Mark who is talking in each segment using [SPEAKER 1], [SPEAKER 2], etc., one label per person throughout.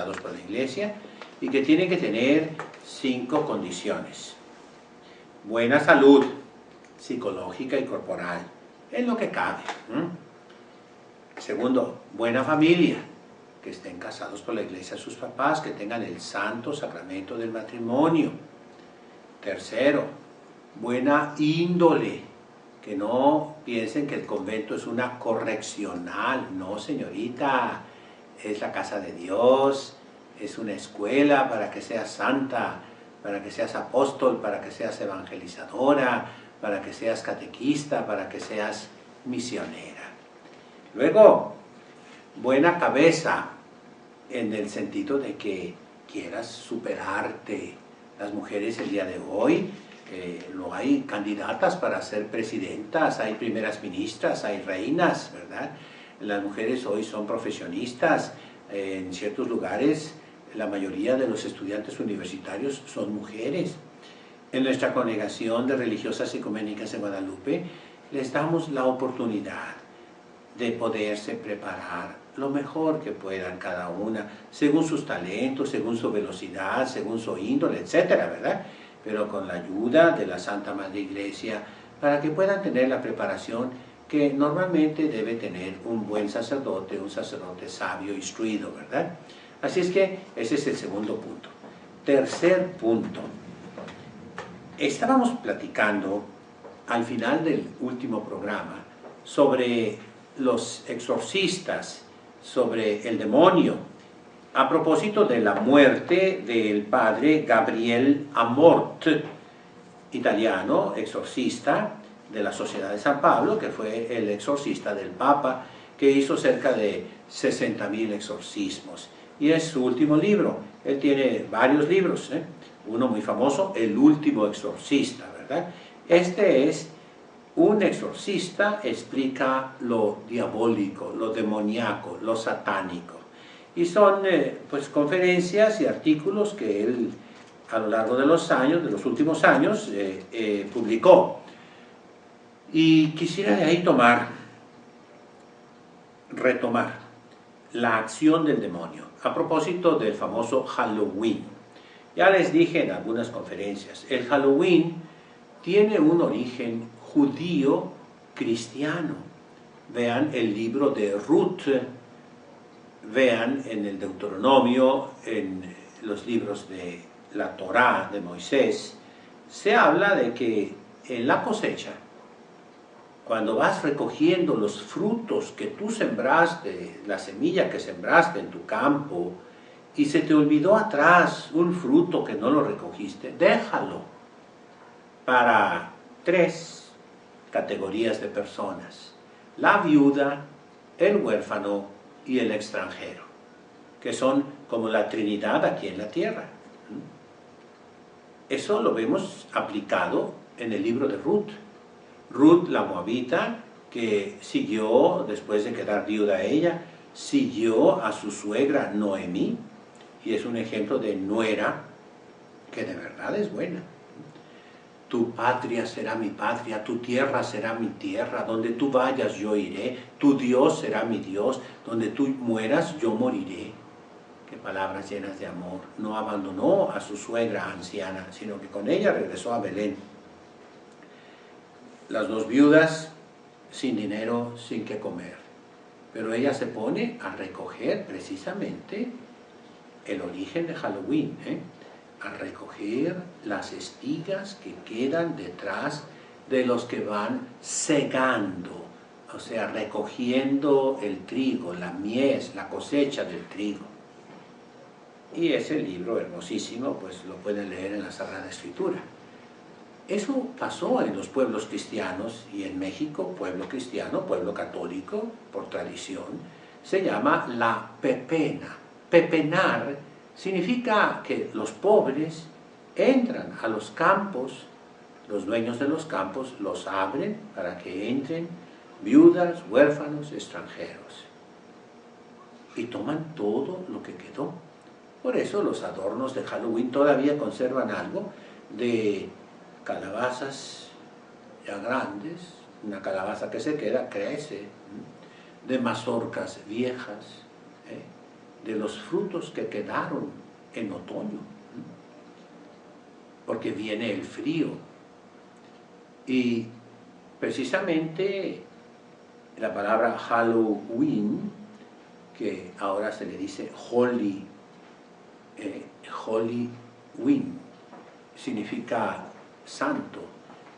[SPEAKER 1] casados por la iglesia y que tienen que tener 5 condiciones. Buena salud psicológica y corporal, en lo que cabe. Segundo, buena familia, que estén casados por la iglesia sus papás, que tengan el santo sacramento del matrimonio. Tercero, buena índole, que no piensen que el convento es una correccional. No, señorita, es la casa de Dios, es una escuela para que seas santa, para que seas apóstol, para que seas evangelizadora, para que seas catequista, para que seas misionera. Luego, buena cabeza, en el sentido de que quieras superarte. Las mujeres el día de hoy, no hay candidatas para ser presidentas, hay primeras ministras, hay reinas, ¿verdad? Las mujeres hoy son profesionistas, en ciertos lugares la mayoría de los estudiantes universitarios son mujeres. En nuestra congregación de religiosas ecuménicas en Guadalupe les damos la oportunidad de poderse preparar lo mejor que puedan cada una, según sus talentos, según su velocidad, según su índole, etcétera, ¿verdad? Pero con la ayuda de la Santa Madre Iglesia, para que puedan tener la preparación que normalmente debe tener un buen sacerdote, un sacerdote sabio, instruido, ¿verdad? Así es que ese es el segundo punto. Tercer punto. Estábamos platicando al final del último programa sobre los exorcistas, sobre el demonio, a propósito de la muerte del padre Gabriel Amort, italiano, exorcista de la Sociedad de San Pablo, que fue el exorcista del Papa, que hizo cerca de 60.000 exorcismos. Y es su último libro. Él tiene varios libros, uno muy famoso, El último exorcista, ¿verdad? Este es un exorcista, explica lo diabólico, lo demoníaco, lo satánico. Y son pues conferencias y artículos que él a lo largo de los años, de los últimos años, publicó. Y quisiera de ahí retomar la acción del demonio, a propósito del famoso Halloween. Ya les dije en algunas conferencias, el Halloween tiene un origen judío cristiano. Vean el libro de Ruth, vean en el Deuteronomio, en los libros de la Torá de Moisés, se habla de que en la cosecha, cuando vas recogiendo los frutos que tú sembraste, la semilla que sembraste en tu campo, y se te olvidó atrás un fruto que no lo recogiste, déjalo para 3 categorías de personas: la viuda, el huérfano y el extranjero, que son como la Trinidad aquí en la tierra. Eso lo vemos aplicado en el libro de Ruth. Ruth, la moabita, que siguió, después de quedar viuda ella, siguió a su suegra Noemí, y es un ejemplo de nuera que de verdad es buena. Tu patria será mi patria, tu tierra será mi tierra, donde tú vayas yo iré, tu Dios será mi Dios, donde tú mueras yo moriré. Qué palabras llenas de amor. No abandonó a su suegra anciana, sino que con ella regresó a Belén. Las 2 viudas sin dinero, sin qué comer, pero ella se pone a recoger precisamente el origen de Halloween, a recoger las espigas que quedan detrás de los que van segando, o sea, recogiendo el trigo, la mies, la cosecha del trigo. Y ese libro hermosísimo, pues lo pueden leer en la Sagrada Escritura. Eso pasó en los pueblos cristianos, y en México, pueblo cristiano, pueblo católico, por tradición, se llama la pepena. Pepenar significa que los pobres entran a los campos, los dueños de los campos los abren para que entren viudas, huérfanos, extranjeros, y toman todo lo que quedó. Por eso los adornos de Halloween todavía conservan algo de calabazas ya grandes, una calabaza que se queda, crece, de mazorcas viejas, de los frutos que quedaron en otoño, porque viene el frío. Y precisamente la palabra Halloween, que ahora se le dice Hollyween, significa santo.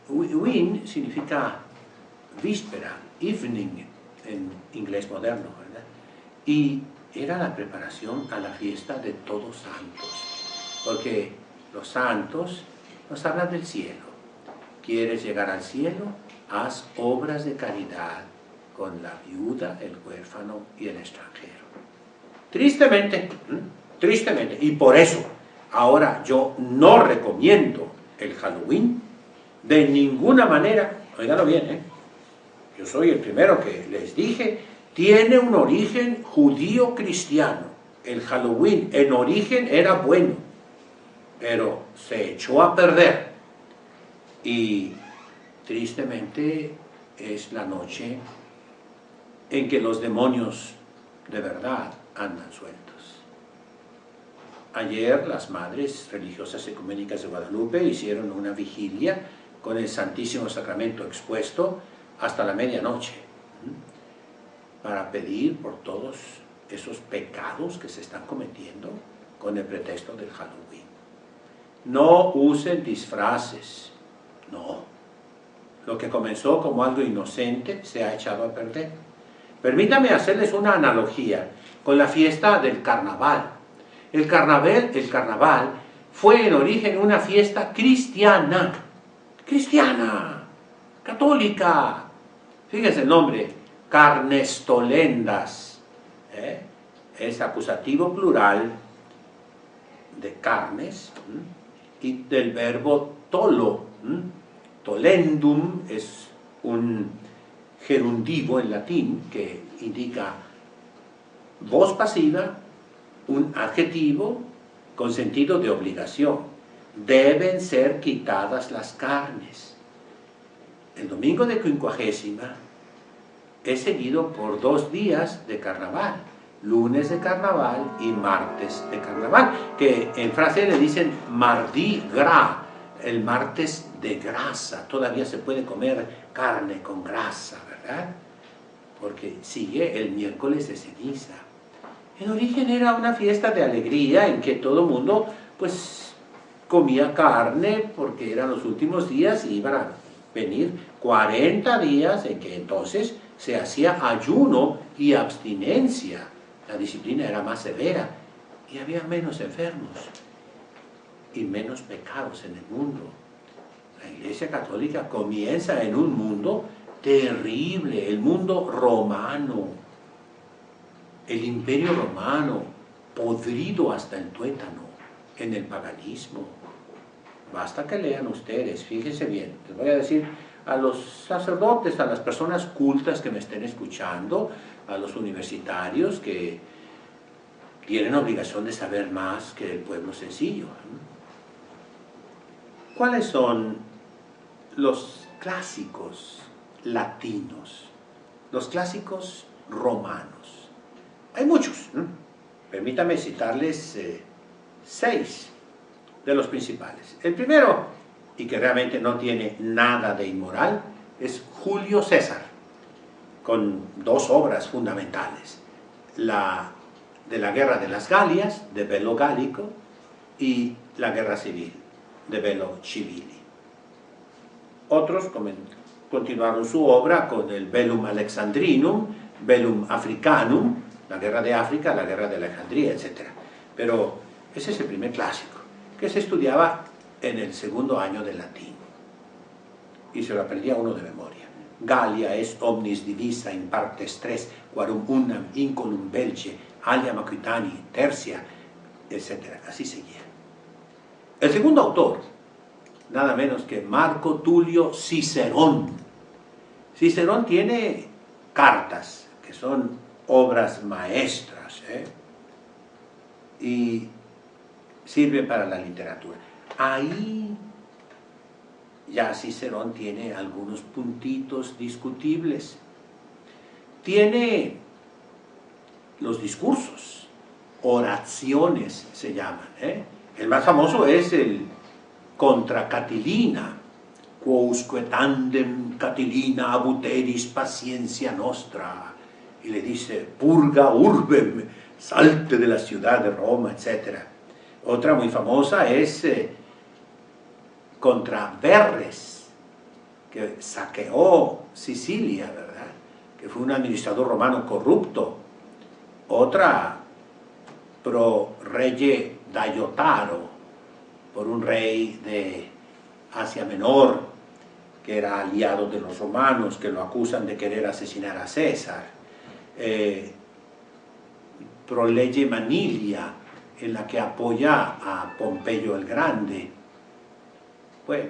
[SPEAKER 1] Ween significa víspera, evening en inglés moderno, ¿verdad? Y era la preparación a la fiesta de Todos Santos, porque los santos nos hablan del cielo. ¿Quieres llegar al cielo? Haz obras de caridad con la viuda, el huérfano y el extranjero. Tristemente, y por eso ahora yo no recomiendo el Halloween de ninguna manera. Óiganlo bien, yo soy el primero que les dije, tiene un origen judío-cristiano. El Halloween en origen era bueno, pero se echó a perder. Y tristemente es la noche en que los demonios de verdad andan sueltos. Ayer las madres religiosas ecuménicas de Guadalupe hicieron una vigilia con el Santísimo Sacramento expuesto hasta la medianoche, para pedir por todos esos pecados que se están cometiendo con el pretexto del Halloween. No usen disfraces, no. Lo que comenzó como algo inocente se ha echado a perder. Permítanme hacerles una analogía con la fiesta del carnaval. El carnaval fue en origen una fiesta cristiana, católica. Fíjense el nombre, carnestolendas, es acusativo plural de carnes, y del verbo tolo. Tolendum es un gerundivo en latín que indica voz pasiva, un adjetivo con sentido de obligación. Deben ser quitadas las carnes. El domingo de Quincuagésima es seguido por 2 días de carnaval, lunes de carnaval y martes de carnaval, que en francés le dicen mardi gras, el martes de grasa. Todavía se puede comer carne con grasa, ¿verdad? Porque sigue el miércoles de ceniza. En origen era una fiesta de alegría en que todo el mundo pues comía carne porque eran los últimos días y iban a venir 40 días en que entonces se hacía ayuno y abstinencia. La disciplina era más severa y había menos enfermos y menos pecados en el mundo. La Iglesia Católica comienza en un mundo terrible, el mundo romano, el imperio romano, podrido hasta el tuétano, en el paganismo. Basta que lean ustedes, fíjense bien, les voy a decir a los sacerdotes, a las personas cultas que me estén escuchando, a los universitarios que tienen obligación de saber más que el pueblo sencillo. ¿Cuáles son los clásicos latinos, los clásicos romanos? Hay muchos, permítame citarles 6 de los principales. El primero, y que realmente no tiene nada de inmoral, es Julio César, con 2 obras fundamentales, la de la Guerra de las Galias, de Bello Gallico, y la Guerra Civil, de Bello Civili. Otros continuaron su obra con el Bellum Alexandrinum, Bellum Africanum, la Guerra de África, la Guerra de Alejandría, etc. Pero ese es el primer clásico, que se estudiaba en el 2º año de latín, y se lo aprendía uno de memoria. Gallia est omnis divisa in partes 3, quarum unam incolum Belge, alia Aquitani, tercia, etc. Así seguía. El segundo autor, nada menos que Marco Tulio Cicerón. Cicerón tiene cartas, que son obras maestras, y sirven para la literatura. Ahí ya Cicerón tiene algunos puntitos discutibles. Tiene los discursos, oraciones se llaman. El más famoso es el contra Catilina, quousque tandem Catilina abuteris paciencia nostra, y le dice, purga urbem, salte de la ciudad de Roma, etc. Otra muy famosa es contra Verres, que saqueó Sicilia, ¿verdad? Que fue un administrador romano corrupto. Otra pro reye Dayotaro, por un rey de Asia Menor, que era aliado de los romanos, que lo acusan de querer asesinar a César. Pro leye Manilia, en la que apoya a Pompeyo el Grande. Bueno,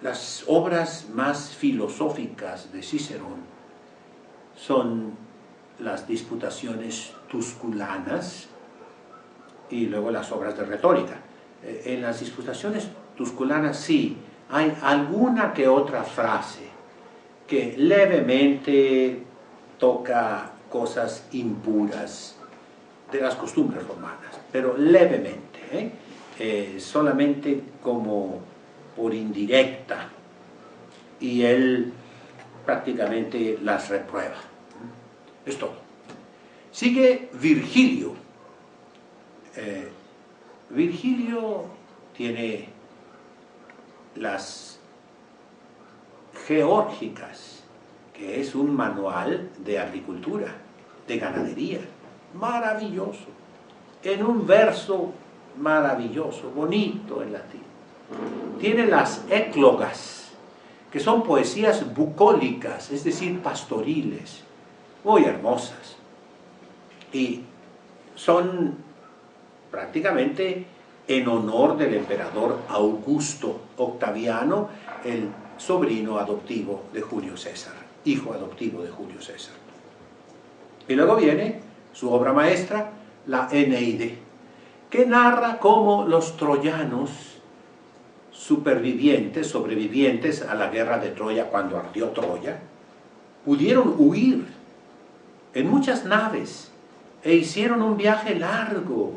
[SPEAKER 1] las obras más filosóficas de Cicerón son las disputaciones tusculanas y luego las obras de retórica. En las disputaciones tusculanas sí, hay alguna que otra frase que levemente toca cosas impuras de las costumbres romanas, pero levemente, solamente como por indirecta, y él prácticamente las reprueba. Es todo. Sigue Virgilio. Virgilio tiene las Geórgicas, que es un manual de agricultura, de ganadería, maravilloso, en un verso maravilloso, bonito en latín. Tiene las Éclogas, que son poesías bucólicas, es decir, pastoriles, muy hermosas, y son prácticamente en honor del emperador Augusto Octaviano, el sobrino adoptivo de Julio César, hijo adoptivo de Julio César. Y luego viene su obra maestra, la Eneide, que narra cómo los troyanos sobrevivientes a la guerra de Troya, cuando ardió Troya, pudieron huir en muchas naves e hicieron un viaje largo.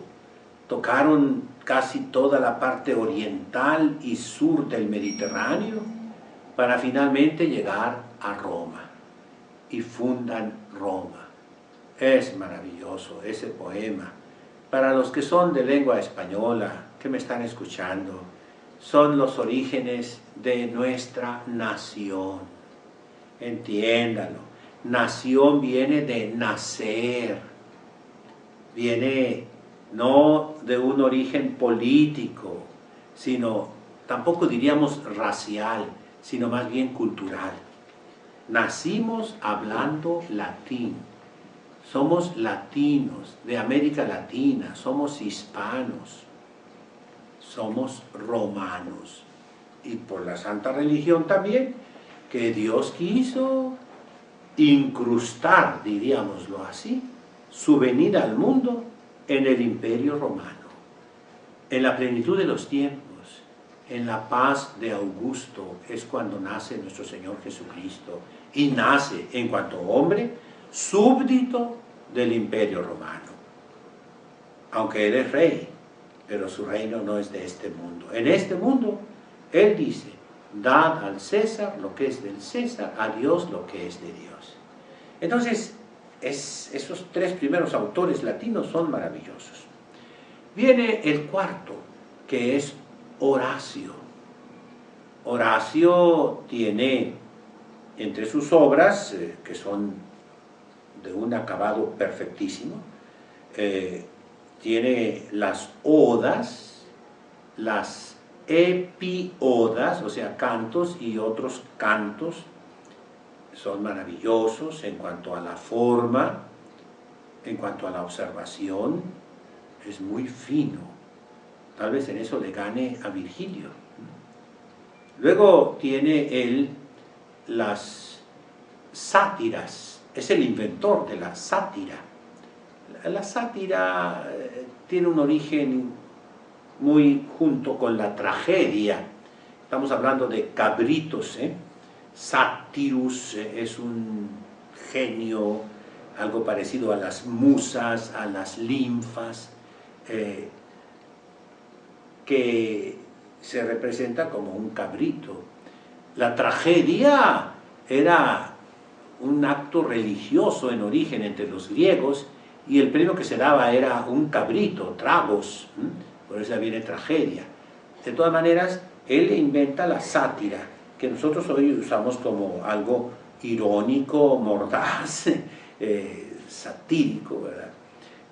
[SPEAKER 1] Tocaron casi toda la parte oriental y sur del Mediterráneo para finalmente llegar a Roma, y fundan Roma. Es maravilloso ese poema. Para los que son de lengua española, que me están escuchando, son los orígenes de nuestra nación. Entiéndalo. Nación viene de nacer, viene no de un origen político, sino, tampoco diríamos racial, sino más bien cultural. Nacimos hablando latín, somos latinos, de América Latina, somos hispanos, somos romanos, y por la santa religión también, que Dios quiso incrustar, diríamoslo así, su venida al mundo en el Imperio Romano, en la plenitud de los tiempos, en la paz de Augusto, es cuando nace nuestro Señor Jesucristo, y nace en cuanto hombre, súbdito del Imperio Romano, aunque Él es rey, pero su reino no es de este mundo. En este mundo, Él dice, dad al César lo que es del César, a Dios lo que es de Dios. Entonces, esos tres primeros autores latinos son maravillosos. Viene el cuarto, que es Horacio. Horacio tiene entre sus obras, que son de un acabado perfectísimo, tiene las odas, las epiodas, o sea, cantos y otros cantos. Son maravillosos en cuanto a la forma, en cuanto a la observación, es muy fino. Tal vez en eso le gane a Virgilio. Luego tiene él las sátiras, es el inventor de la sátira. La sátira tiene un origen muy junto con la tragedia. Estamos hablando de Cabritos, Satyrus es un genio algo parecido a las musas, a las linfas, que se representa como un cabrito. La tragedia era un acto religioso en origen entre los griegos, y el premio que se daba era un cabrito, tragos, por eso viene tragedia. De todas maneras, él inventa la sátira, que nosotros hoy usamos como algo irónico, mordaz, satírico, ¿verdad?,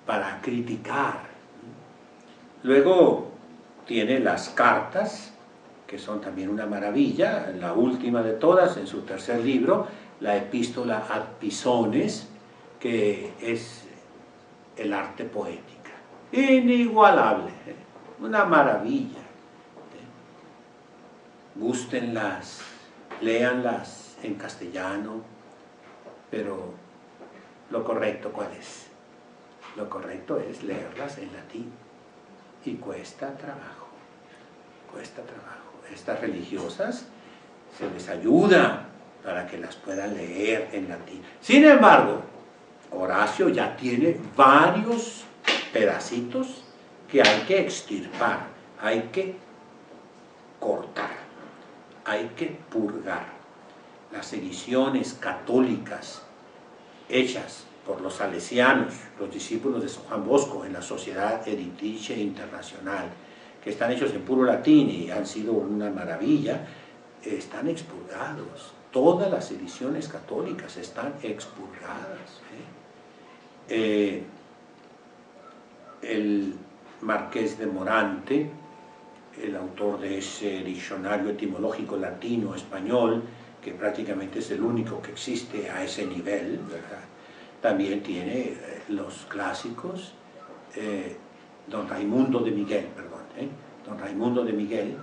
[SPEAKER 1] para criticar. Luego tiene las cartas, que son también una maravilla, la última de todas, en su tercer libro, la Epístola ad Pisones, que es el arte poética. Inigualable, una maravilla. Gústenlas, léanlas en castellano, pero lo correcto, ¿cuál es? Lo correcto es leerlas en latín, y cuesta trabajo, cuesta trabajo. Estas religiosas se les ayuda para que las puedan leer en latín. Sin embargo, Horacio ya tiene varios pedacitos que hay que extirpar, hay que cortar, hay que purgar. Las ediciones católicas hechas por los salesianos, los discípulos de San Juan Bosco, en la Sociedad Editrice Internacional, que están hechos en puro latín y han sido una maravilla, están expurgados. Todas las ediciones católicas están expurgadas. El Marqués de Morante, el autor de ese diccionario etimológico latino-español, que prácticamente es el único que existe a ese nivel, ¿verdad?, también tiene los clásicos, don Raimundo de Miguel, don Raimundo de Miguel,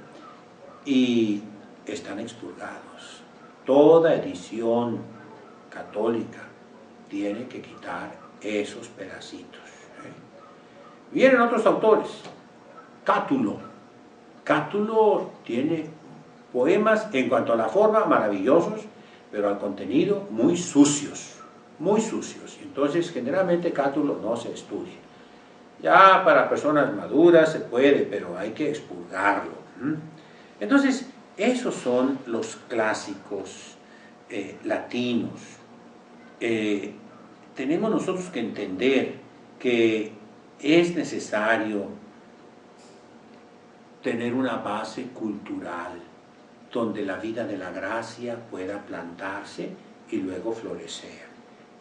[SPEAKER 1] y están expurgados. Toda edición católica tiene que quitar esos pedacitos. Vienen otros autores. Cátulo. Cátulo tiene poemas en cuanto a la forma maravillosos, pero al contenido muy sucios, muy sucios. Entonces, generalmente Cátulo no se estudia. Ya para personas maduras se puede, pero hay que expurgarlo. Entonces, esos son los clásicos latinos. Tenemos nosotros que entender que es necesario tener una base cultural donde la vida de la gracia pueda plantarse y luego florecer.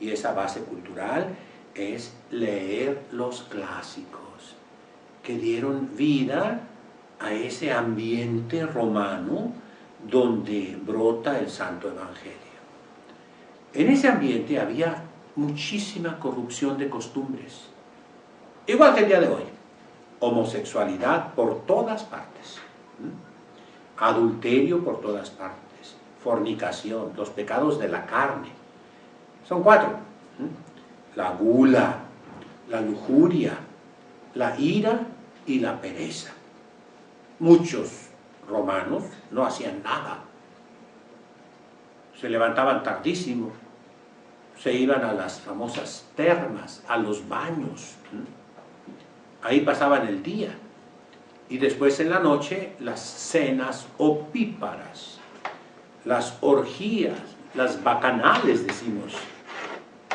[SPEAKER 1] Y esa base cultural es leer los clásicos que dieron vida a ese ambiente romano donde brota el Santo Evangelio. En ese ambiente había muchísima corrupción de costumbres, igual que el día de hoy. Homosexualidad por todas partes, adulterio por todas partes, fornicación, los pecados de la carne. Son 4. La gula, la lujuria, la ira y la pereza. Muchos romanos no hacían nada. Se levantaban tardísimo, se iban a las famosas termas, a los baños. Ahí pasaban el día. Y después en la noche las cenas opíparas, las orgías, las bacanales, decimos,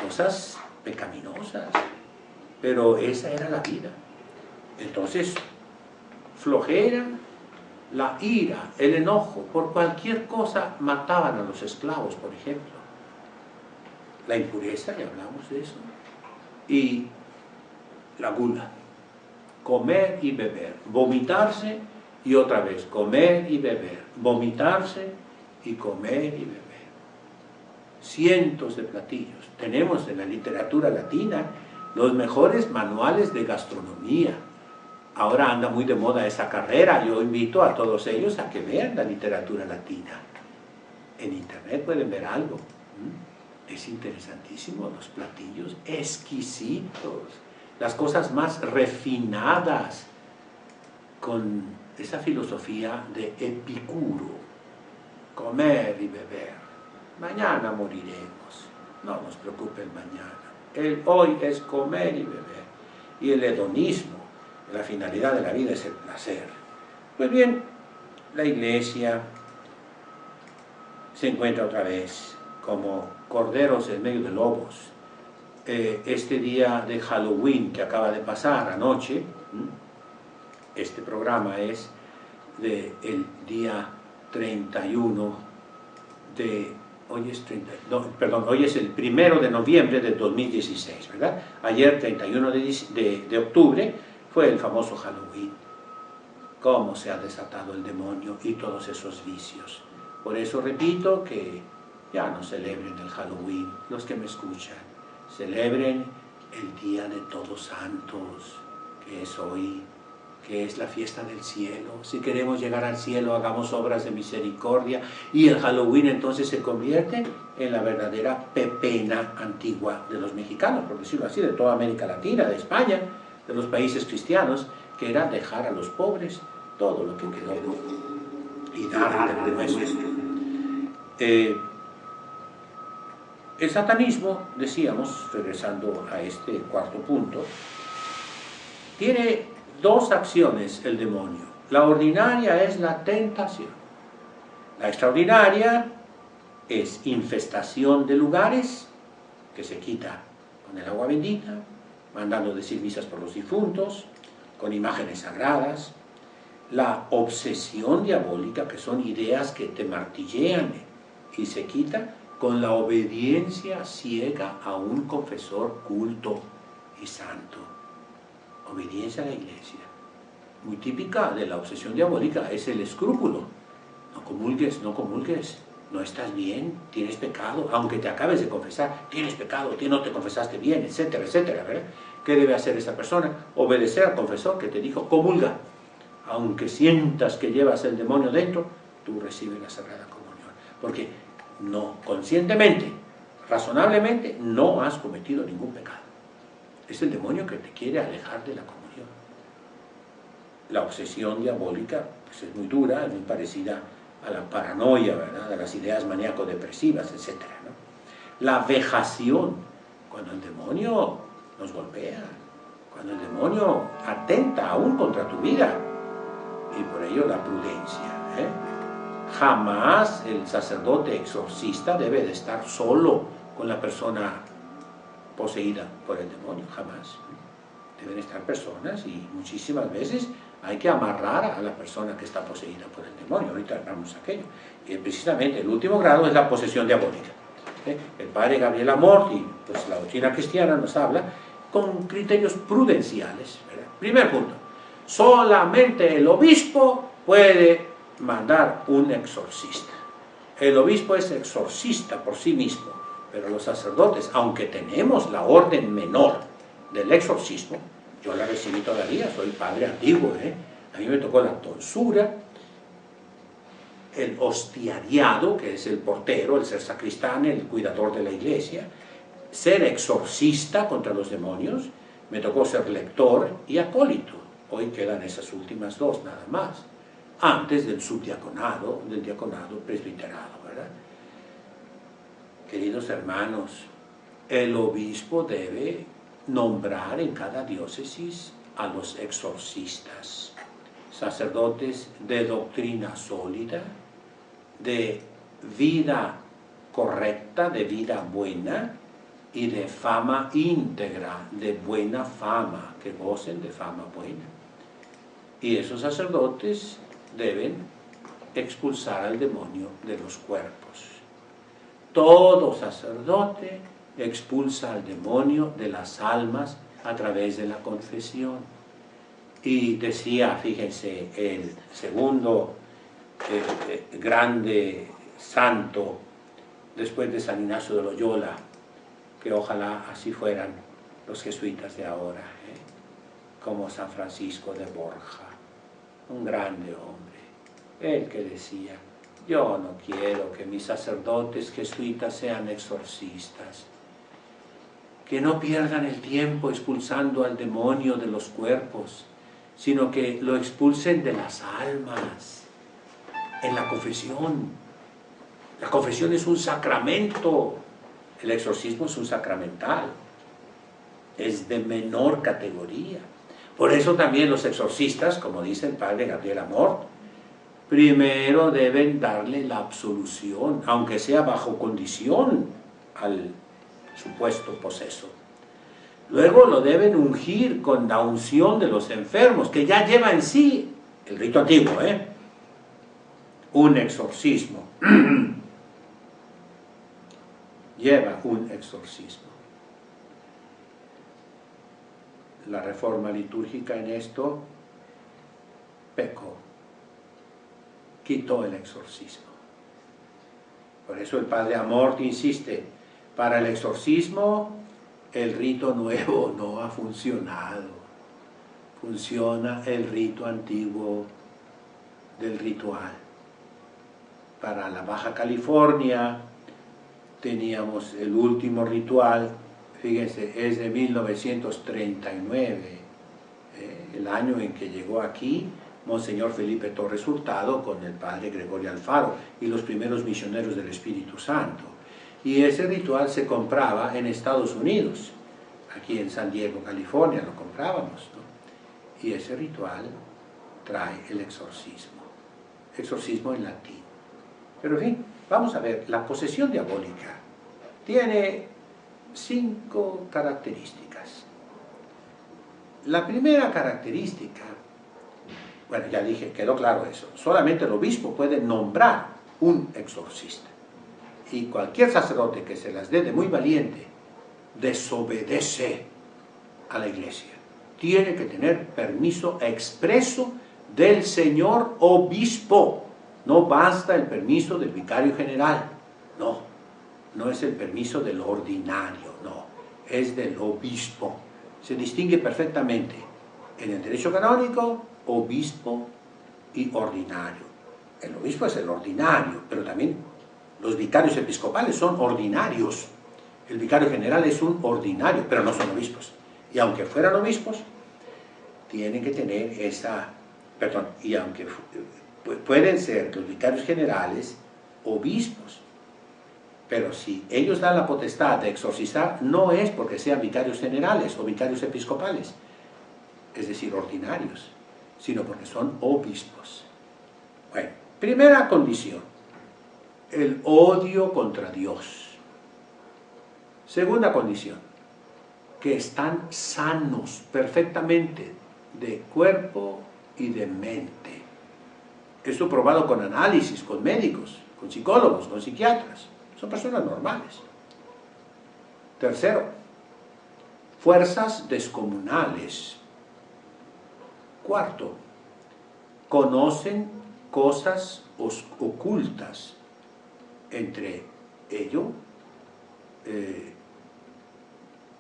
[SPEAKER 1] cosas pecaminosas, pero esa era la vida. Entonces, flojera, la ira, el enojo, por cualquier cosa mataban a los esclavos, por ejemplo. La impureza, ya hablamos de eso, y la gula, comer y beber, vomitarse y otra vez comer y beber, vomitarse y comer y beber. Cientos de platillos. Tenemos en la literatura latina los mejores manuales de gastronomía. Ahora anda muy de moda esa carrera. Yo invito a todos ellos a que vean la literatura latina. En internet pueden ver algo. Es interesantísimo, los platillos exquisitos, las cosas más refinadas, con esa filosofía de Epicuro. Comer y beber. Mañana moriremos, no nos preocupe el mañana. El hoy es comer y beber. Y el hedonismo, la finalidad de la vida es el placer. Pues bien, la Iglesia se encuentra otra vez como corderos en medio de lobos. Este día de Halloween que acaba de pasar anoche, este programa es del día 31 de... Hoy es el 1 de noviembre de 2016, ¿verdad? Ayer, 31 de octubre, fue el famoso Halloween. Cómo se ha desatado el demonio y todos esos vicios. Por eso repito que ya no celebren el Halloween, los que me escuchan. Celebren el Día de Todos Santos, que es hoy, que es la fiesta del cielo. Si queremos llegar al cielo, hagamos obras de misericordia, y el Halloween entonces se convierte en la verdadera pepena antigua de los mexicanos, por decirlo así, de toda América Latina, de España, de los países cristianos, que era dejar a los pobres todo lo que quedó y darle de nuestro. El satanismo, decíamos, regresando a este cuarto punto, tiene dos acciones el demonio. La ordinaria es la tentación. La extraordinaria es infestación de lugares, que se quita con el agua bendita, mandando decir misas por los difuntos, con imágenes sagradas. La obsesión diabólica, que son ideas que te martillean, y se quita con la obediencia ciega a un confesor culto y santo. Obediencia a la Iglesia. Muy típica de la obsesión diabólica es el escrúpulo. No comulgues, no comulgues, no estás bien, tienes pecado, aunque te acabes de confesar, tienes pecado, no te confesaste bien, etcétera, etcétera, ¿verdad? ¿Qué debe hacer esa persona? Obedecer al confesor que te dijo, comulga. Aunque sientas que llevas el demonio dentro, tú recibes la Sagrada Comunión. Porque no, conscientemente, razonablemente, no has cometido ningún pecado. Es el demonio que te quiere alejar de la comunión. La obsesión diabólica pues, es muy dura, es muy parecida a la paranoia, ¿verdad? A las ideas maníaco-depresivas, etc., ¿no? La vejación, cuando el demonio nos golpea, cuando el demonio atenta aún contra tu vida, y por ello la prudencia. Jamás el sacerdote exorcista debe de estar solo con la persona poseída por el demonio, jamás. Deben estar personas, y muchísimas veces hay que amarrar a la persona que está poseída por el demonio. Ahorita hablamos de aquello. Y precisamente el último grado es la posesión diabólica. El padre Gabriel Amorti, pues la doctrina cristiana nos habla con criterios prudenciales, ¿verdad? Primer punto, solamente el obispo puede mandar un exorcista. El obispo es exorcista por sí mismo, pero los sacerdotes, aunque tenemos la orden menor del exorcismo, yo la recibí todavía, soy padre antiguo, a mí me tocó la tonsura, el hostiariado, que es el portero, el ser sacristán, el cuidador de la iglesia, ser exorcista contra los demonios, me tocó ser lector y acólito. Hoy quedan esas últimas dos nada más, antes del subdiaconado, del diaconado presbiterado, ¿verdad? Queridos hermanos, el obispo debe nombrar en cada diócesis a los exorcistas, sacerdotes de doctrina sólida, de vida correcta, de vida buena y de fama íntegra, de buena fama, que gocen de fama buena. Y esos sacerdotes deben expulsar al demonio de los cuerpos. Todo sacerdote expulsa al demonio de las almas a través de la confesión. Y decía, fíjense, el segundo grande santo después de San Ignacio de Loyola, que ojalá así fueran los jesuitas de ahora, como San Francisco de Borja, un grande hombre, el que decía, yo no quiero que mis sacerdotes jesuitas sean exorcistas, que no pierdan el tiempo expulsando al demonio de los cuerpos, sino que lo expulsen de las almas, en la confesión. La confesión es un sacramento, el exorcismo es un sacramental. es de menor categoría. Por eso también los exorcistas, como dice el padre Gabriel Amort, primero deben darle la absolución, aunque sea bajo condición, al supuesto poseso. Luego lo deben ungir con la unción de los enfermos, que ya lleva en sí el rito antiguo, un exorcismo. Lleva un exorcismo. La reforma litúrgica en esto pecó, quitó el exorcismo. Por eso el padre Amort insiste, para el exorcismo el rito nuevo no ha funcionado, funciona el rito antiguo del ritual. Para la Baja California teníamos el último ritual, fíjense, es de 1939, el año en que llegó aquí Monseñor Felipe Torres Hurtado con el padre Gregorio Alfaro y los primeros misioneros del Espíritu Santo. Y ese ritual se compraba en Estados Unidos, aquí en San Diego, California, lo comprábamos, ¿no? Y ese ritual trae el exorcismo en latín. Pero en fin, vamos a ver, la posesión diabólica tiene 5 características. La primera característica, bueno, ya dije, quedó claro eso, solamente el obispo puede nombrar un exorcista. Y cualquier sacerdote que se las dé de muy valiente, desobedece a la iglesia. Tiene que tener permiso expreso del señor obispo. No basta el permiso del vicario general. No es el permiso del ordinario, no. Es del obispo. Se distingue perfectamente en el derecho canónico, obispo y ordinario. El obispo es el ordinario, pero también los vicarios episcopales son ordinarios. El vicario general es un ordinario, pero no son obispos. Y aunque fueran obispos, tienen que tener y aunque pueden ser los vicarios generales obispos, pero si ellos dan la potestad de exorcizar, no es porque sean vicarios generales o vicarios episcopales, es decir, ordinarios, sino porque son obispos. Bueno, primera condición, el odio contra Dios. Segunda condición, que están sanos perfectamente de cuerpo y de mente. Esto probado con análisis, con médicos, con psicólogos, con psiquiatras. Son personas normales. Tercero, fuerzas descomunales. Cuarto, conocen cosas ocultas, entre ello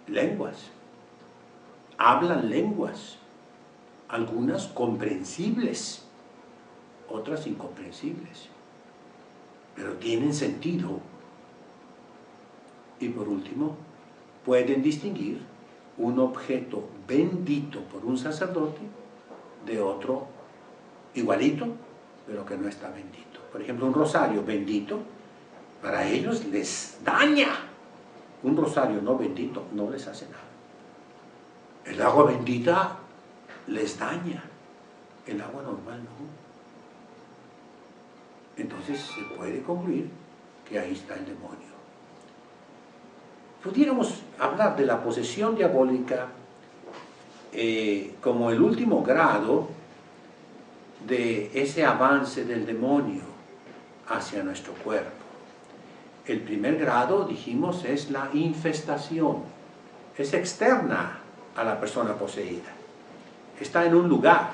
[SPEAKER 1] lenguas, hablan lenguas, algunas comprensibles, otras incomprensibles, pero tienen sentido. Y por último, pueden distinguir un objeto bendito por un sacerdote de otro igualito, pero que no está bendito. Por ejemplo, un rosario bendito, para ellos les daña. Un rosario no bendito no les hace nada. El agua bendita les daña, el agua normal no. Entonces se puede concluir que ahí está el demonio. Pudiéramos hablar de la posesión diabólica como el último grado de ese avance del demonio hacia nuestro cuerpo. El primer grado, dijimos, es la infestación. Es externa a la persona poseída. Está en un lugar.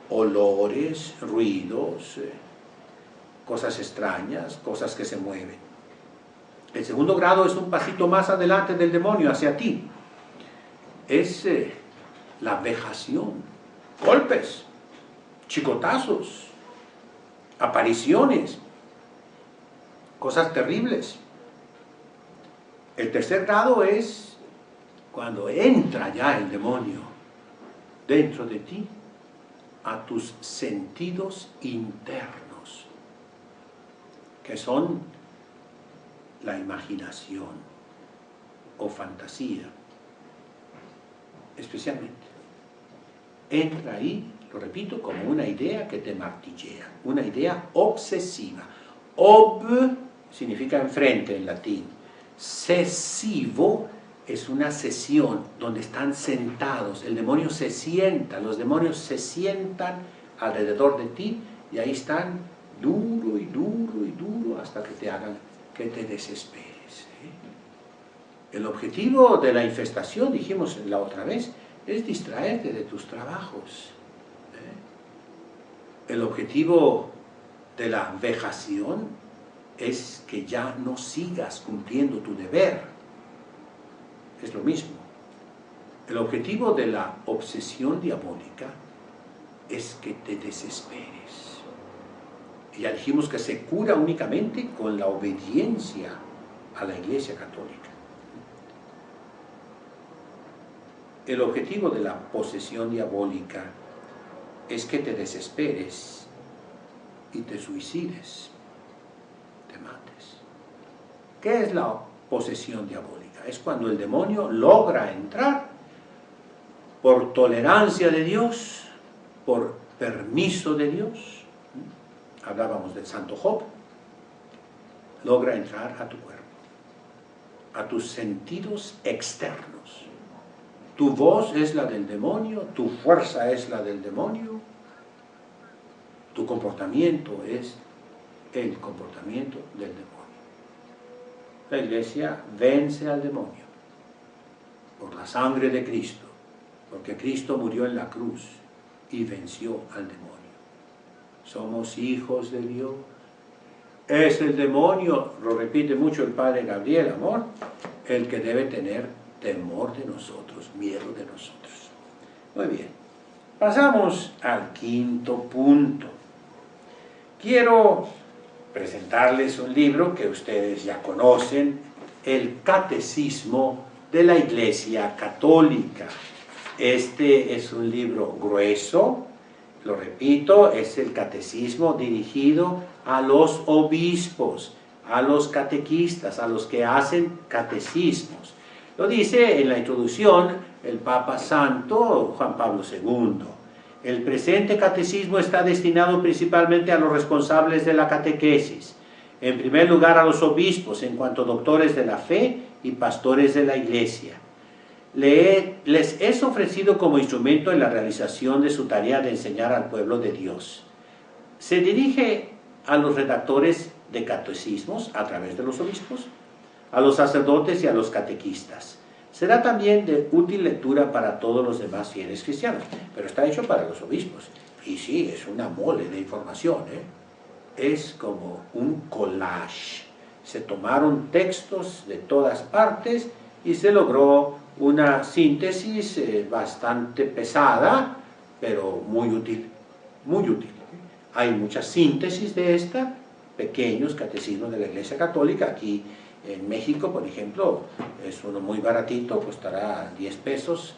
[SPEAKER 1] Olores, ruidos, cosas extrañas, cosas que se mueven. El segundo grado es un pasito más adelante del demonio, hacia ti. Es la vejación, golpes, chicotazos, apariciones, cosas terribles. El tercer grado es cuando entra ya el demonio dentro de ti, a tus sentidos internos, que son la imaginación o fantasía, especialmente. Entra ahí, lo repito, como una idea que te martillea, una idea obsesiva. Ob significa enfrente en latín. Sesivo es una sesión donde están sentados, el demonio se sienta, los demonios se sientan alrededor de ti y ahí están duro y duro y duro hasta que te hagan que te desesperes. El objetivo de la infestación, dijimos la otra vez, es distraerte de tus trabajos. El objetivo de la vejación es que ya no sigas cumpliendo tu deber. Es lo mismo. El objetivo de la obsesión diabólica es que te desesperes. Y ya dijimos que se cura únicamente con la obediencia a la Iglesia Católica. El objetivo de la posesión diabólica es que te desesperes y te suicides, te mates. ¿Qué es la posesión diabólica? Es cuando el demonio logra entrar por tolerancia de Dios, por permiso de Dios. Hablábamos del santo Job. Logra entrar a tu cuerpo, a tus sentidos externos. Tu voz es la del demonio, tu fuerza es la del demonio, tu comportamiento es el comportamiento del demonio. La Iglesia vence al demonio por la sangre de Cristo, porque Cristo murió en la cruz y venció al demonio. Somos hijos de Dios. Es el demonio, lo repite mucho el Padre Gabriel, amor, el que debe tener temor de nosotros, miedo de nosotros. Muy bien, pasamos al quinto punto. Quiero presentarles un libro que ustedes ya conocen, el Catecismo de la Iglesia Católica. Este es un libro grueso, lo repito, es el catecismo dirigido a los obispos, a los catequistas, a los que hacen catecismos. Lo dice en la introducción el Papa Santo Juan Pablo II. El presente catecismo está destinado principalmente a los responsables de la catequesis. En primer lugar a los obispos, en cuanto doctores de la fe y pastores de la Iglesia. Les es ofrecido como instrumento en la realización de su tarea de enseñar al pueblo de Dios. Se dirige a los redactores de catecismos a través de los obispos, a los sacerdotes y a los catequistas. Será también de útil lectura para todos los demás fieles cristianos, pero está hecho para los obispos. Y sí, es una mole de información, es como un collage. Se tomaron textos de todas partes y se logró una síntesis bastante pesada, pero muy útil, muy útil. Hay muchas síntesis de esta, pequeños catecismos de la Iglesia Católica. Aquí en México, por ejemplo, es uno muy baratito, costará 10 pesos,